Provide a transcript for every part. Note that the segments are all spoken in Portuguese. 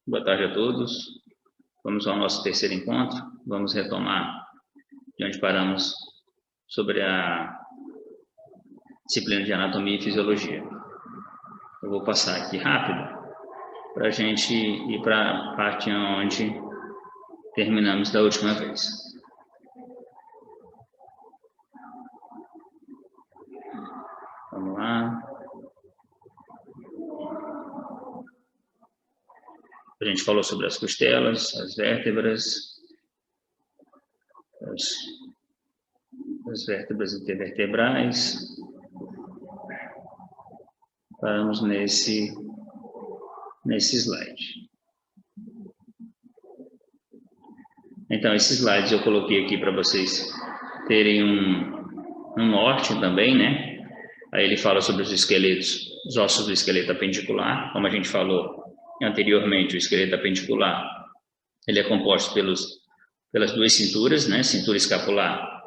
Boa tarde a todos. Vamos ao nosso terceiro encontro. Vamos retomar de onde paramos sobre a disciplina de Anatomia e Fisiologia. Eu vou passar aqui rápido para a gente ir para a parte onde terminamos da última vez. Vamos lá. A gente falou sobre as costelas, as vértebras, as vértebras intervertebrais. Paramos nesse slide. Então, esses slides eu coloquei aqui para vocês terem um norte também, né? Aí ele fala sobre os esqueletos, os ossos do esqueleto apendicular, como a gente falou anteriormente, o esqueleto apendicular, ele é composto pelas duas cinturas, né? Cintura escapular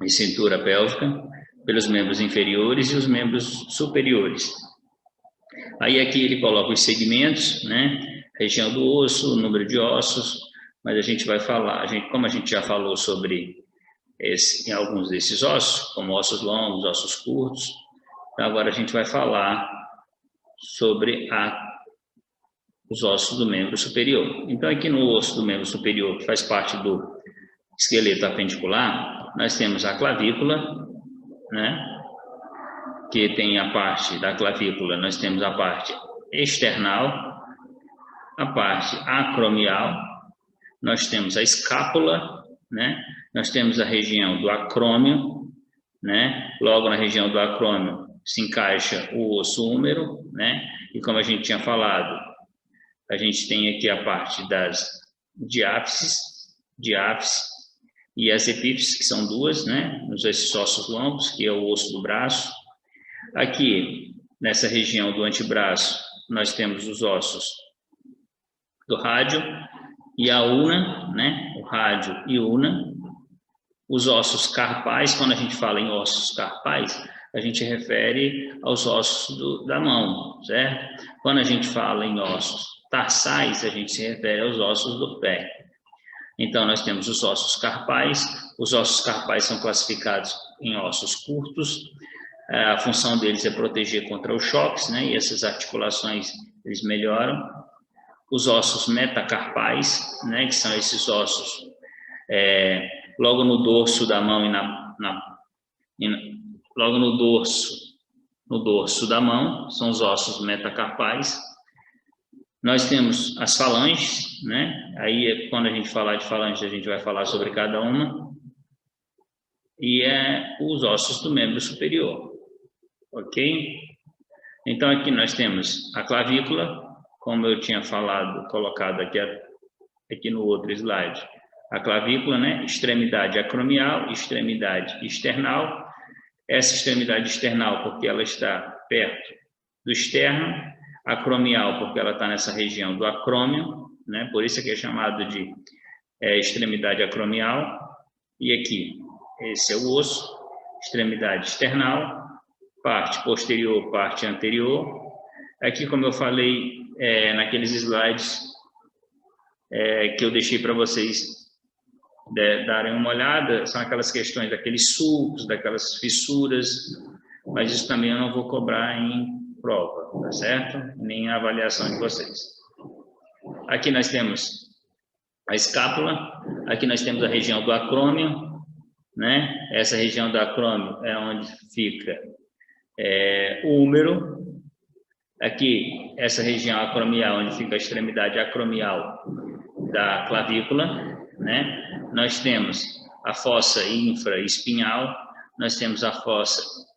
e cintura pélvica, pelos membros inferiores e os membros superiores. Aí aqui ele coloca os segmentos, né? Região do osso, número de ossos, mas a gente vai falar, como a gente já falou sobre em alguns desses ossos, como ossos longos, ossos curtos, então agora a gente vai falar sobre os ossos do membro superior. Então, aqui no osso do membro superior, que faz parte do esqueleto apendicular, nós temos a clavícula, né? Que tem a parte da clavícula, nós temos a parte external, a parte acromial, nós temos a escápula, né? Nós temos a região do acrômio, né? Logo na região do acrômio se encaixa o osso húmero, né? E como a gente tinha falado, a gente tem aqui a parte das diáfises e as epífises, que são duas, né? Esses ossos longos, que é o osso do braço. Aqui, nessa região do antebraço, nós temos os ossos do rádio e a una, né? O rádio e una. Os ossos carpais, quando a gente fala em ossos carpais, a gente refere aos ossos da mão, certo? Quando a gente fala em ossos tarsais, a gente se refere aos ossos do pé. Então, nós temos os ossos carpais são classificados em ossos curtos, a função deles é proteger contra os choques, né? E essas articulações, eles melhoram. Os ossos metacarpais, né? Que são esses ossos logo no dorso da mão logo no dorso da mão, são os ossos metacarpais. Nós temos as falanges, né? Aí, quando a gente falar de falange, a gente vai falar sobre cada uma. E os ossos do membro superior, ok? Então, aqui nós temos a clavícula, como eu tinha falado, colocado aqui no outro slide. A clavícula, né? Extremidade acromial, extremidade external. Essa extremidade external, porque ela está perto do externo. Acromial, porque ela está nessa região do acrômio, né? Por isso que é chamado de extremidade acromial. E aqui, esse é o osso, extremidade external, parte posterior, parte anterior. Aqui, como eu falei naqueles slides que eu deixei para vocês darem uma olhada, são aquelas questões daqueles sulcos, daquelas fissuras, mas isso também eu não vou cobrar em prova, tá certo? Nem a avaliação de vocês. Aqui nós temos a escápula, aqui nós temos a região do acrômio, né? Essa região do acrômio é onde fica o húmero. Aqui, essa região acromial, onde fica a extremidade acromial da clavícula, né? Nós temos a fossa infraespinhal, nós temos a fossa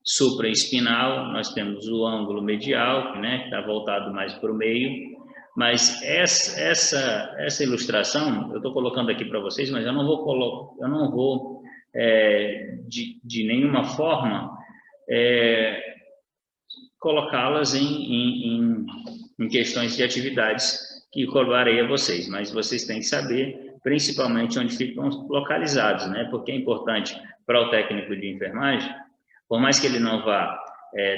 supraespinal, nós temos o ângulo medial, né, que está voltado mais para o meio, mas essa ilustração eu estou colocando aqui para vocês, mas eu não vou de nenhuma forma colocá-las em questões de atividades que cobrarei a vocês, mas vocês têm que saber principalmente onde ficam localizados, né, porque é importante para o técnico de enfermagem. Por mais que ele não vá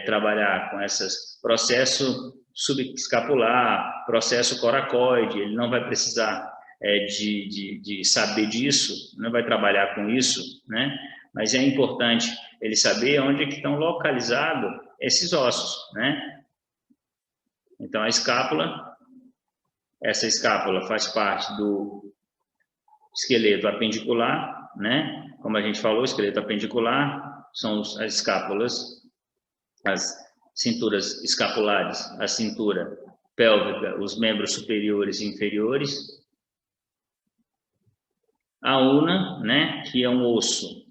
trabalhar com esses processos subescapular, processo coracoide, ele não vai precisar de saber disso, não vai trabalhar com isso, né? Mas é importante ele saber onde é que estão localizados esses ossos, né? Então, a escápula, essa escápula faz parte do esqueleto apendicular, né? Como a gente falou, o esqueleto apendicular são as escápulas, as cinturas escapulares, a cintura pélvica, os membros superiores e inferiores. A una, né, que é um osso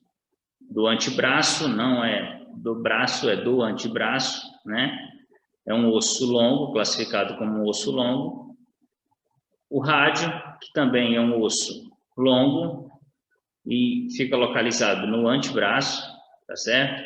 do antebraço, não é do braço, é do antebraço, né? É um osso longo, classificado como um osso longo. O rádio, que também é um osso longo e fica localizado no antebraço, tá certo?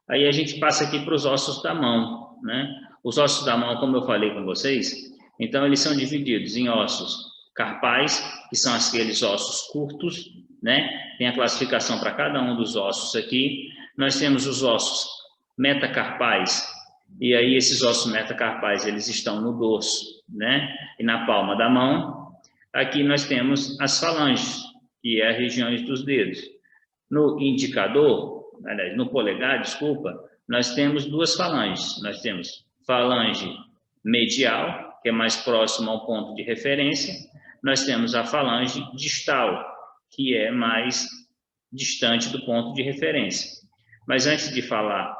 Aí a gente passa aqui para os ossos da mão, né? Os ossos da mão, como eu falei com vocês, então eles são divididos em ossos carpais, que são aqueles ossos curtos, né? Tem a classificação para cada um dos ossos aqui. Nós temos os ossos metacarpais, e aí esses ossos metacarpais, eles estão no dorso, né? E na palma da mão. Aqui nós temos as falanges, que é as regiões dos dedos. No indicador, aliás, no polegar, desculpa, nós temos duas falanges. Nós temos falange medial, que é mais próximo ao ponto de referência. Nós temos a falange distal, que é mais distante do ponto de referência. Mas antes de falar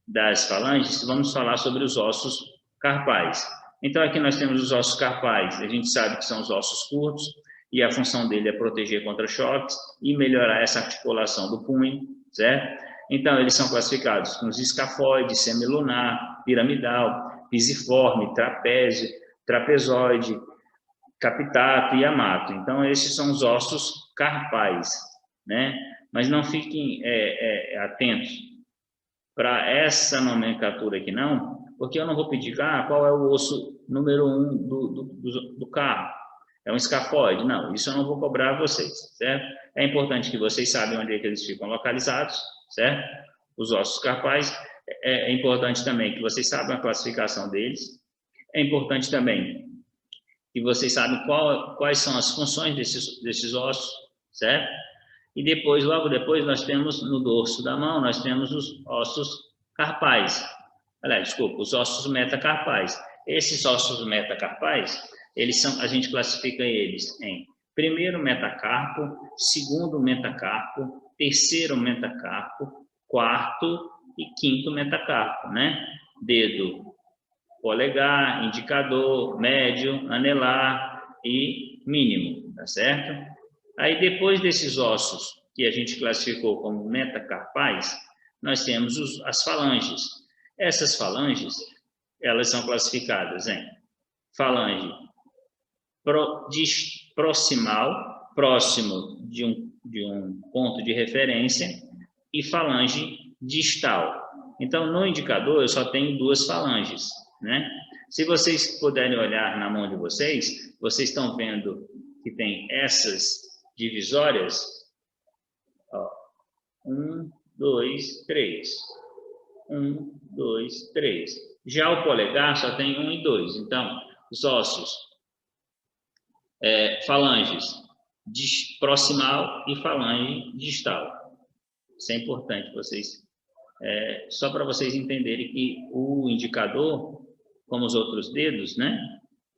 das falanges, vamos falar sobre os ossos carpais. Então, aqui nós temos os ossos carpais. A gente sabe que são os ossos curtos, e a função dele é proteger contra choques e melhorar essa articulação do punho, certo? Então, eles são classificados nos escafoide, semilunar, piramidal, pisiforme, trapézio, trapezoide, capitato e amato. Então, esses são os ossos carpais, né? Mas não fiquem atentos para essa nomenclatura aqui, não, porque eu não vou pedir qual é o osso número 1 do carro. É um escafoide? Não, isso eu não vou cobrar a vocês, certo? É importante que vocês saibam onde é que eles ficam localizados, certo? Os ossos carpais. É importante também que vocês saibam a classificação deles. É importante também que vocês saibam quais são as funções desses ossos, certo? E depois, logo depois, nós temos no dorso da mão, nós temos os ossos carpais. Aliás, desculpa, os ossos metacarpais. Esses ossos metacarpais, a gente classifica eles em primeiro metacarpo, segundo metacarpo, terceiro metacarpo, quarto e quinto metacarpo, né? Dedo polegar, indicador, médio, anelar e mínimo, tá certo? Aí, depois desses ossos que a gente classificou como metacarpais, nós temos as falanges. Essas falanges, elas são classificadas em falange proximal, próximo de um ponto de referência, e falange distal. Então, no indicador, eu só tenho duas falanges, né? Se vocês puderem olhar na mão de vocês estão vendo que tem essas divisórias, ó, 1, 2, 3. 1, 2, 3. Já o polegar só tem 1 e 2. Então, os ossos falanges proximal e falange distal. Isso é importante só para vocês entenderem que o indicador, como os outros dedos, né,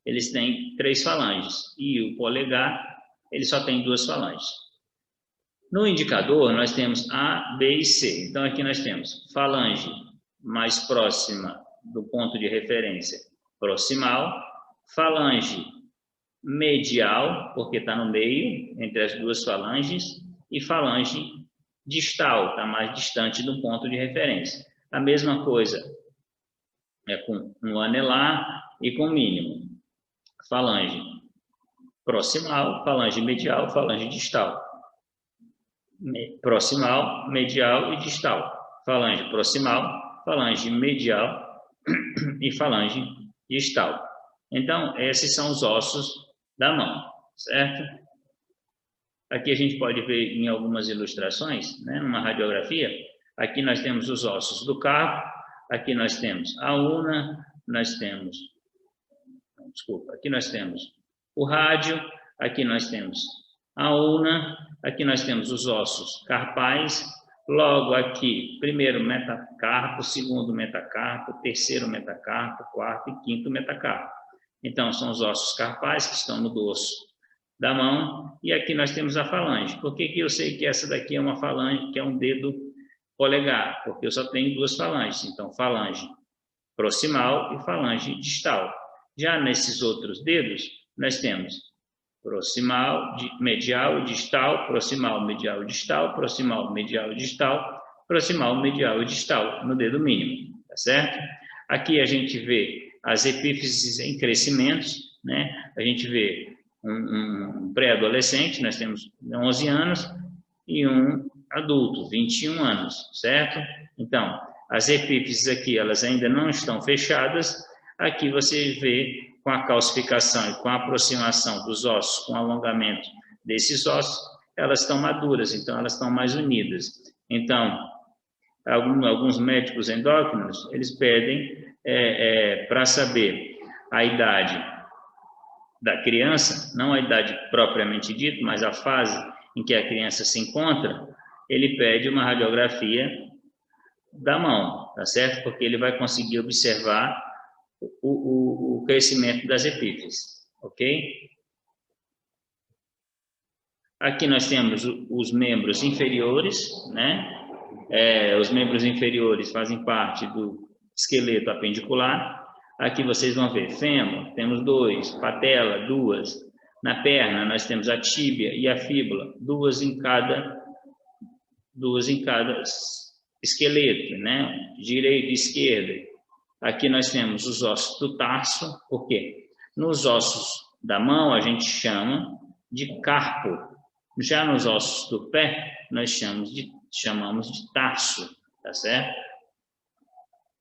eles têm 3 falanges, e o polegar, ele só tem 2 falanges. No indicador, nós temos A, B e C. Então, aqui nós temos falange mais próxima do ponto de referência, proximal, falange medial, porque está no meio, entre as duas falanges, e falange distal, está mais distante do ponto de referência. A mesma coisa com um anelar e com mínimo. Falange proximal, falange medial, falange distal. Proximal, medial e distal. Falange proximal, falange medial e falange distal. Então, esses são os ossos da mão, certo? Aqui a gente pode ver em algumas ilustrações, né, numa radiografia, aqui nós temos os ossos do carpo, Aqui nós temos a una, aqui nós temos o rádio, aqui nós temos a una, aqui nós temos os ossos carpais, logo aqui, primeiro metacarpo, segundo metacarpo, terceiro metacarpo, quarto e quinto metacarpo. Então, são os ossos carpais que estão no dorso da mão, e aqui nós temos a falange. Por que que eu sei que essa daqui é uma falange, que é um dedo polegar? Porque eu só tenho duas falanges, então falange proximal e falange distal. Já nesses outros dedos, nós temos proximal, medial, distal, proximal, medial, distal, proximal, medial, distal, proximal, medial e distal, no dedo mínimo, tá certo? Aqui a gente vê as epífises em crescimentos, né? A gente vê um pré-adolescente, nós temos 11 anos, e um adulto, 21 anos, certo? Então, as epífises aqui, elas ainda não estão fechadas. Aqui você vê, com a calcificação e com a aproximação dos ossos, com o alongamento desses ossos, elas estão maduras, então elas estão mais unidas. Então, alguns médicos endócrinos, eles pedem para saber a idade da criança, não a idade propriamente dita, mas a fase em que a criança se encontra, ele pede uma radiografia da mão, tá certo? Porque ele vai conseguir observar o crescimento das epífises, ok? Aqui nós temos os membros inferiores, né? Os membros inferiores fazem parte do esqueleto apendicular. Aqui vocês vão ver fêmur, temos 2, patela, 2. Na perna nós temos a tíbia e a fíbula, duas em cada esqueleto, né? Direito e esquerdo. Aqui nós temos os ossos do tarso, porque nos ossos da mão a gente chama de carpo. Já nos ossos do pé nós chamamos de tarso, tá certo?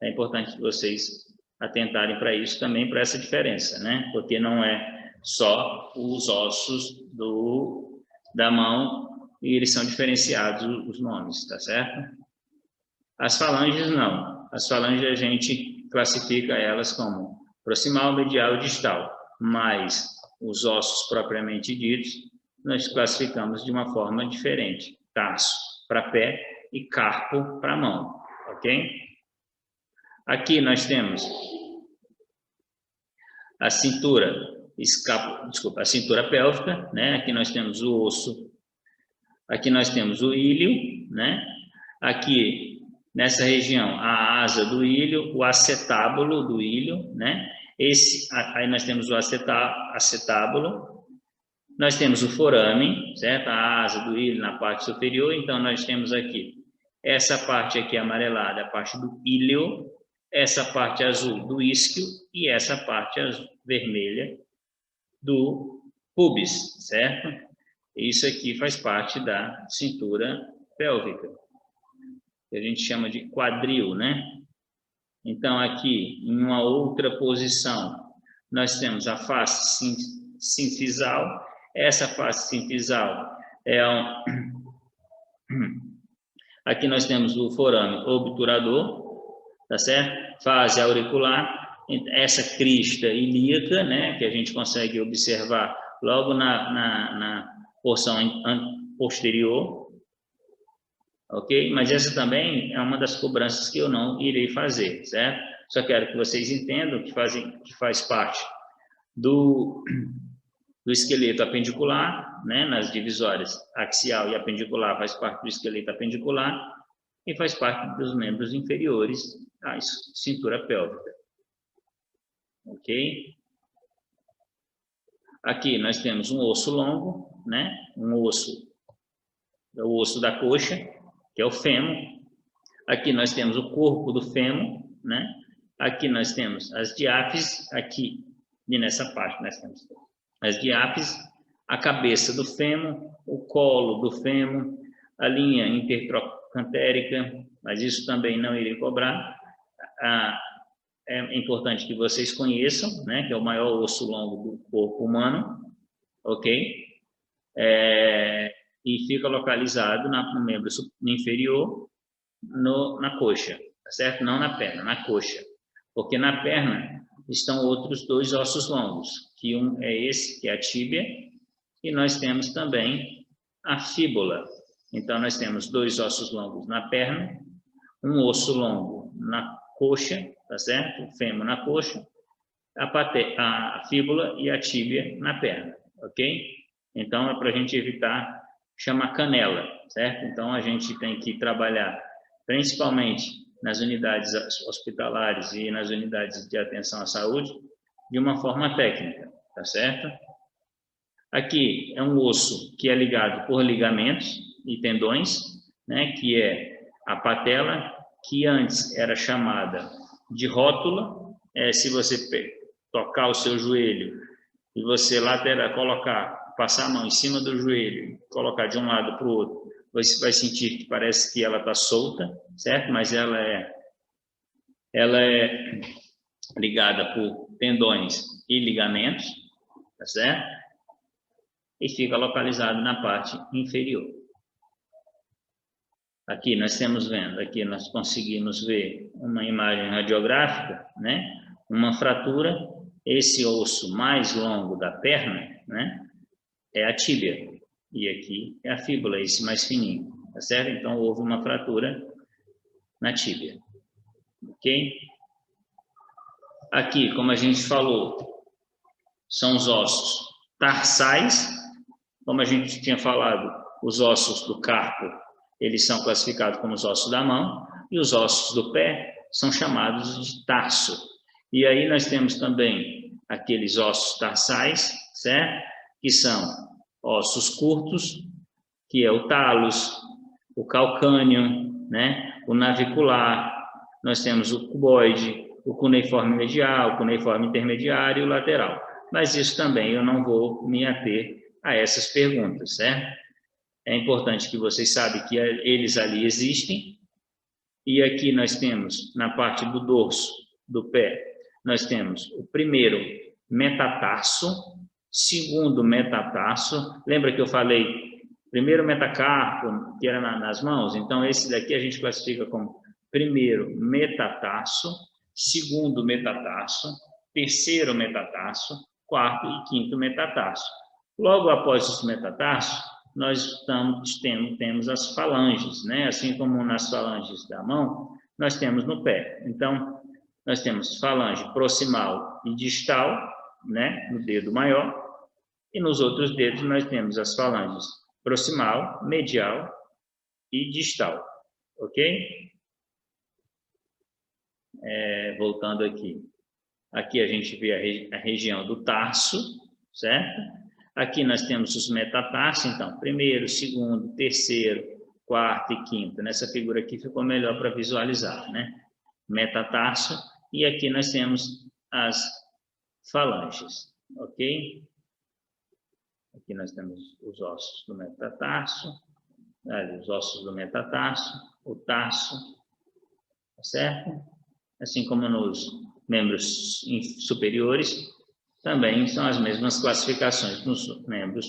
É importante que vocês atentarem para isso também, para essa diferença, né? Porque não é só os ossos da mão e eles são diferenciados os nomes, tá certo? As falanges não. As falanges a gente classifica elas como proximal, medial e distal, mas os ossos propriamente ditos nós classificamos de uma forma diferente. Tarso para pé e carpo para mão, ok? Aqui nós temos a cintura pélvica, né? Aqui nós temos o osso, aqui nós temos o ilho, né? Aqui nessa região a asa do ilho, o acetábulo do ilho, né? Aí nós temos o acetábulo, nós temos o forame, certo? A asa do ilho na parte superior, então nós temos aqui essa parte aqui amarelada, a parte do ilho, essa parte azul do isquio e essa parte azul, vermelha do pubis, certo? Isso aqui faz parte da cintura pélvica, que a gente chama de quadril, né? Então, aqui, em uma outra posição, nós temos a face sinfisal. Essa face sinfisal Aqui nós temos o forame obturador, tá certo? Fase auricular, essa crista ilíaca, né, que a gente consegue observar logo na porção posterior, ok? Mas essa também é uma das cobranças que eu não irei fazer, certo? Só quero que vocês entendam que faz parte do esqueleto apendicular, né, nas divisórias axial e apendicular faz parte do esqueleto apendicular e faz parte dos membros inferiores da cintura pélvica, ok? Aqui nós temos um osso longo, né, é o osso da coxa, que é o fêmur. Aqui nós temos o corpo do fêmur, né? Aqui nós temos as diáfises, aqui e nessa parte nós temos as diáfises, a cabeça do fêmur, o colo do fêmur, a linha intertrocantérica, mas isso também não irei cobrar. É importante que vocês conheçam, né, que é o maior osso longo do corpo humano, ok? E fica localizado no membro inferior, na coxa, tá certo? Não na perna, na coxa. Porque na perna estão outros 2 ossos longos, que um é esse, que é a tíbia, e nós temos também a fíbula. Então, nós temos 2 ossos longos na perna, um osso longo na coxa, tá certo? O fêmur na coxa, a fíbula e a tíbia na perna, ok? Então, é para a gente evitar chamar canela, certo? Então, a gente tem que trabalhar principalmente nas unidades hospitalares e nas unidades de atenção à saúde de uma forma técnica, tá certo? Aqui é um osso que é ligado por ligamentos e tendões, né? Que é a patela, que antes era chamada de rótula. Se você tocar o seu joelho e você passar a mão em cima do joelho, colocar de um lado para o outro, você vai sentir que parece que ela está solta, certo? Mas ela é ligada por tendões e ligamentos, tá certo? E fica localizado na parte inferior. Aqui nós conseguimos ver uma imagem radiográfica, né? Uma fratura, esse osso mais longo da perna, né? É a tíbia, e aqui é a fíbula, esse mais fininho, tá certo? Então, houve uma fratura na tíbia, ok? Aqui, como a gente falou, são os ossos tarsais, como a gente tinha falado, os ossos do carpo, eles são classificados como os ossos da mão, e os ossos do pé são chamados de tarso. E aí nós temos também aqueles ossos tarsais, certo? Que são ossos curtos, que é o talos, o calcâneo, né? O navicular, nós temos o cuboide, o cuneiforme medial, o cuneiforme intermediário e o lateral. Mas isso também eu não vou me ater a essas perguntas, certo? É importante que vocês saibam que eles ali existem. E aqui nós temos, na parte do dorso do pé, nós temos o primeiro metatarso, segundo metatarso. Lembra que eu falei primeiro metacarpo, que era nas mãos? Então, esse daqui a gente classifica como primeiro metatarso, segundo metatarso, terceiro metatarso, quarto e quinto metatarso. Logo após os metatarsos, nós temos as falanges, né? Assim como nas falanges da mão, nós temos no pé. Então, nós temos falange proximal e distal, né? No dedo maior. E nos outros dedos nós temos as falanges proximal, medial e distal, ok? Voltando aqui. Aqui a gente vê a região do tarso, certo? Aqui nós temos os metatarsos, então, primeiro, segundo, terceiro, quarto e quinto. Nessa figura aqui ficou melhor para visualizar, né? Metatarso. E aqui nós temos as falanges, ok? Aqui nós temos os ossos do metatarso, os ossos do metatarso, o tarso, tá certo? Assim como nos membros superiores, também são as mesmas classificações nos membros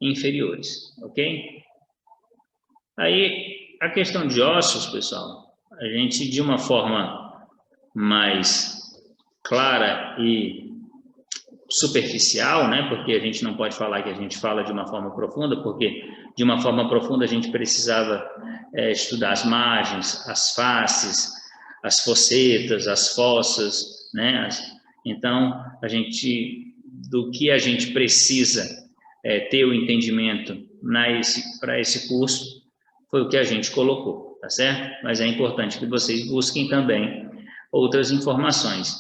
inferiores, ok? Aí, a questão de ossos, pessoal, a gente, de uma forma mais clara e superficial, né? Porque a gente não pode falar que a gente fala de uma forma profunda, porque de uma forma profunda a gente precisava estudar as margens, as faces, as fossetas, as fossas, né? Então, do que a gente precisa ter o entendimento para esse curso, foi o que a gente colocou, tá certo? Mas é importante que vocês busquem também outras informações,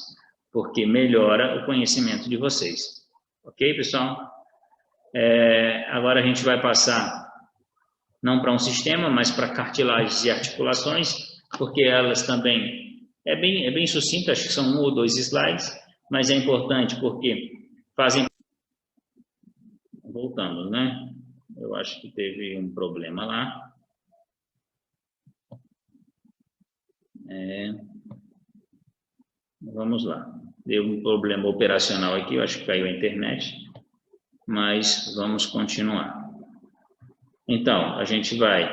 porque melhora o conhecimento de vocês. Ok, pessoal? Agora a gente vai passar, não para um sistema, mas para cartilagens e articulações, porque elas também, é bem sucinto, acho que são 1 ou 2 slides, mas é importante porque fazem... Voltando, né? Eu acho que teve um problema lá. Vamos lá. Deu um problema operacional aqui, eu acho que caiu a internet, mas vamos continuar. Então, a gente vai,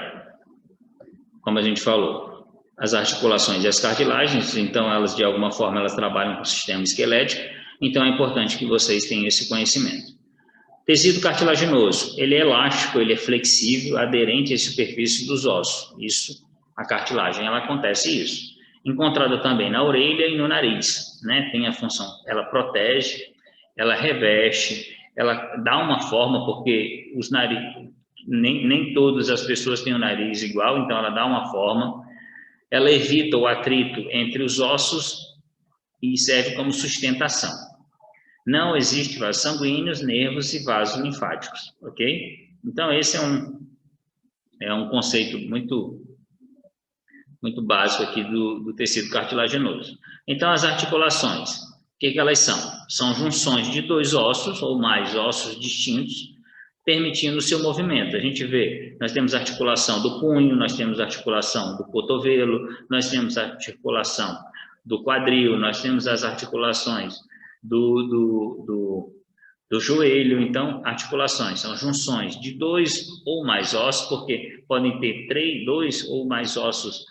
como a gente falou, as articulações e as cartilagens, então elas de alguma forma elas trabalham com o sistema esquelético, então é importante que vocês tenham esse conhecimento. Tecido cartilaginoso, ele é elástico, ele é flexível, aderente à superfície dos ossos. Isso, a cartilagem, ela acontece isso. Encontrada também na orelha e no nariz, né? Tem a função, ela protege, ela reveste, ela dá uma forma, porque os nem todas as pessoas têm o nariz igual, então ela dá uma forma. Ela evita o atrito entre os ossos e serve como sustentação. Não existe vasos sanguíneos, nervos e vasos linfáticos, ok? Então, esse é um conceito muito básico aqui do tecido cartilaginoso. Então, as articulações, o que elas são? São junções de dois ossos ou mais ossos distintos, permitindo o seu movimento. A gente vê, nós temos articulação do punho, nós temos articulação do cotovelo, nós temos articulação do quadril, nós temos as articulações do joelho. Então, articulações são junções de dois ou mais ossos, porque podem ter dois ou mais ossos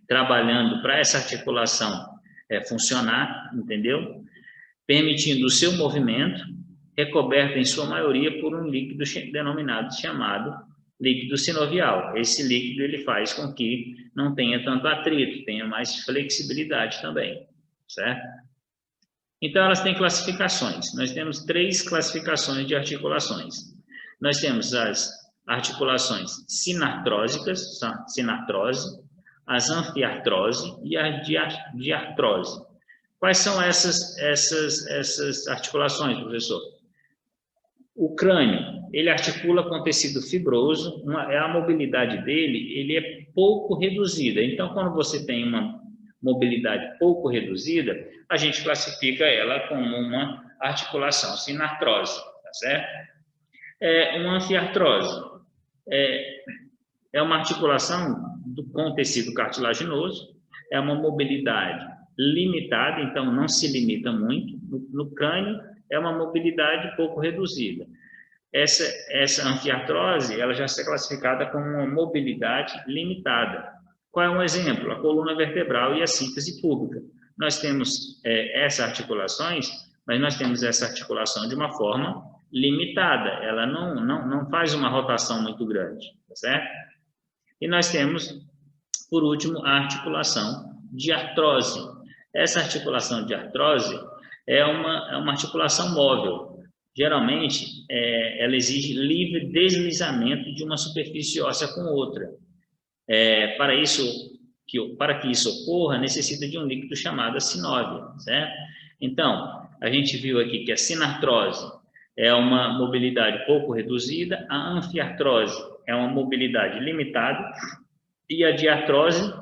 trabalhando para essa articulação funcionar, entendeu? Permitindo o seu movimento, recoberta em sua maioria por um líquido denominado chamado líquido sinovial. Esse líquido ele faz com que não tenha tanto atrito, tenha mais flexibilidade também, certo? Então, elas têm classificações. Nós temos 3 classificações de articulações. Nós temos as articulações sinartrósicas, sinartrose, as anfiartrose e a diartrose. Quais são essas articulações, professor? O crânio, ele articula com tecido fibroso, a mobilidade dele, ele é pouco reduzida. Então, quando você tem uma mobilidade pouco reduzida, a gente classifica ela como uma articulação sinartrose, tá certo? Uma anfiartrose é uma articulação com tecido cartilaginoso, é uma mobilidade limitada, então não se limita muito. No crânio, é uma mobilidade pouco reduzida. Essa anfiartrose, ela já é classificada como uma mobilidade limitada. Qual é um exemplo? A coluna vertebral e a síntese púbica. Nós temos essas articulações, mas nós temos essa articulação de uma forma limitada. Ela não faz uma rotação muito grande, tá certo? E nós temos, por último, a articulação de artrose. Essa articulação de artrose é uma articulação móvel. Geralmente, ela exige livre deslizamento de uma superfície óssea com outra. Para que isso ocorra, necessita de um líquido chamado sinóvia, certo? Então, a gente viu aqui que a sinartrose é uma mobilidade pouco reduzida, a anfiartrose é uma mobilidade limitada e a diartrose,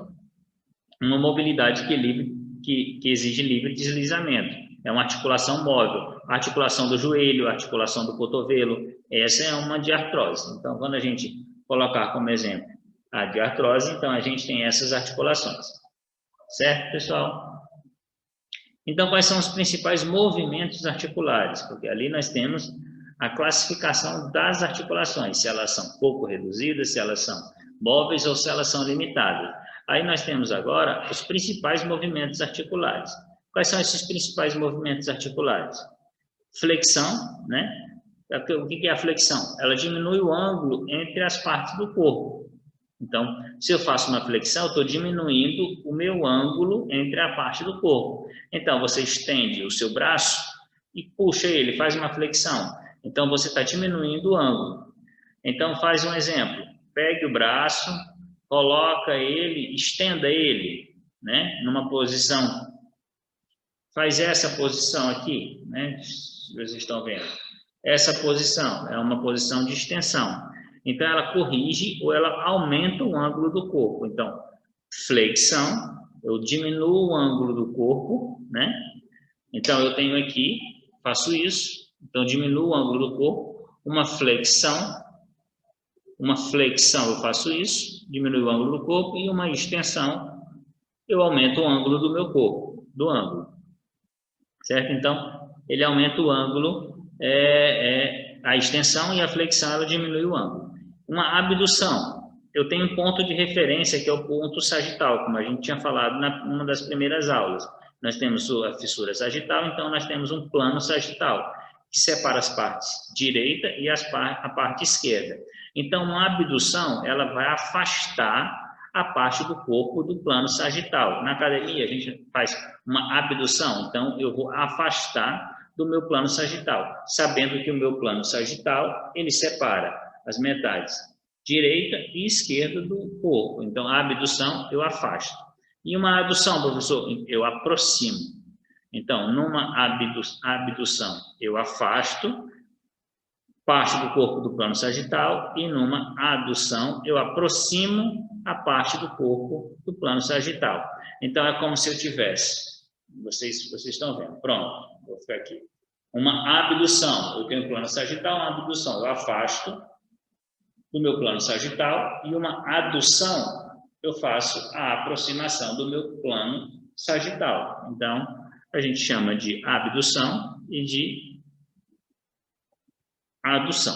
uma mobilidade que exige livre deslizamento. É uma articulação móvel. A articulação do joelho, a articulação do cotovelo, essa é uma diartrose. Então, quando a gente colocar como exemplo a diartrose, então a gente tem essas articulações. Certo, pessoal? Então, quais são os principais movimentos articulares? Porque ali nós temos a classificação das articulações, se elas são pouco reduzidas, se elas são móveis ou se elas são limitadas. Aí nós temos agora os principais movimentos articulares. Quais são esses principais movimentos articulares? Flexão, né? O que é a flexão? Ela diminui o ângulo entre as partes do corpo. Então, se eu faço uma flexão, eu estou diminuindo o meu ângulo entre a parte do corpo. Então, você estende o seu braço e puxa ele, faz uma flexão. Então, você está diminuindo o ângulo. Então, faz um exemplo. Pegue o braço, coloca ele, estenda ele, né? Numa posição. Faz essa posição aqui, né? Vocês estão vendo. Essa posição é uma posição de extensão. Então, ela corrige ou ela aumenta o ângulo do corpo. Então, flexão, eu diminuo o ângulo do corpo, né? Então, eu tenho aqui, faço isso. Então, diminuo o ângulo do corpo. Uma flexão, eu faço isso, diminuo o ângulo do corpo. E uma extensão, eu aumento o ângulo do meu corpo, do ângulo. Certo? Então, ele aumenta o ângulo, a extensão e a flexão, ela diminui o ângulo. Uma abdução, eu tenho um ponto de referência que é o ponto sagital, como a gente tinha falado numa das primeiras aulas. Nós temos a fissura sagital, então nós temos um plano sagital, que separa as partes direita e a parte esquerda. Então, uma abdução, ela vai afastar a parte do corpo do plano sagital. Na academia, a gente faz uma abdução, então eu vou afastar do meu plano sagital, sabendo que o meu plano sagital, ele separa as metades direita e esquerda do corpo. Então, a abdução eu afasto. E uma adução, professor, eu aproximo. Então, numa abdução eu afasto parte do corpo do plano sagital e numa adução eu aproximo a parte do corpo do plano sagital. Então, é como se eu tivesse, vocês estão vendo, pronto, vou ficar aqui. Uma abdução, eu tenho o plano sagital, uma abdução, eu afasto do meu plano sagital, e uma adução, eu faço a aproximação do meu plano sagital. Então, a gente chama de abdução e de adução.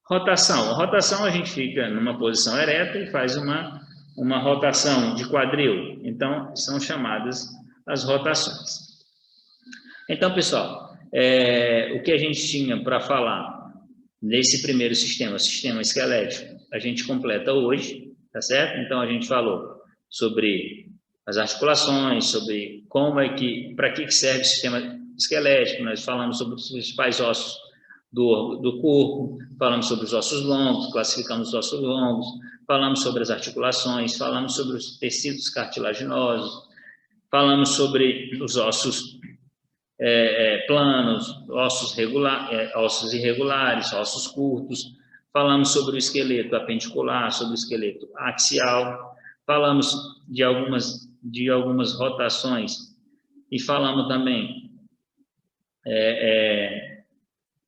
Rotação. Rotação, a gente fica numa posição ereta e faz uma rotação de quadril. Então, são chamadas as rotações. Então, pessoal, o que a gente tinha para falar nesse primeiro sistema, sistema esquelético, a gente completa hoje, tá certo? Então, a gente falou sobre as articulações, sobre como para que serve o sistema esquelético, nós falamos sobre os principais ossos do corpo, falamos sobre os ossos longos, classificamos os ossos longos, falamos sobre as articulações, falamos sobre os tecidos cartilaginosos, falamos sobre os ossos planos, ossos irregulares, ossos curtos, falamos sobre o esqueleto apendicular, sobre o esqueleto axial, falamos de algumas rotações e falamos também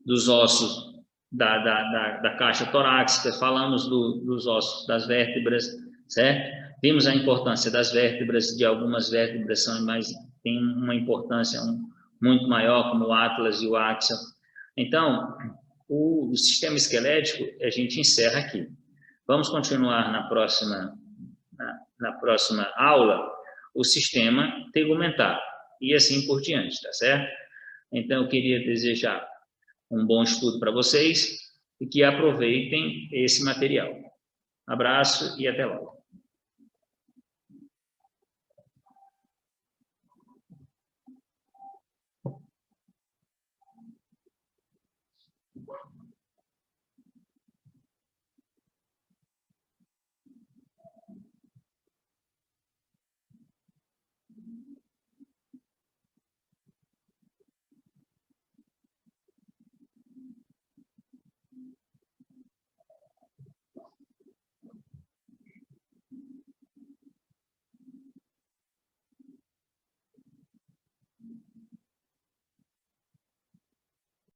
dos ossos da caixa torácica, falamos dos ossos das vértebras, certo? Vimos a importância das vértebras, de algumas vértebras têm uma importância muito maior, como o Atlas e o Axel. Então, o sistema esquelético, a gente encerra aqui. Vamos continuar na próxima aula o sistema tegumentar, e assim por diante, tá certo? Então, eu queria desejar um bom estudo para vocês e que aproveitem esse material. Abraço e até logo.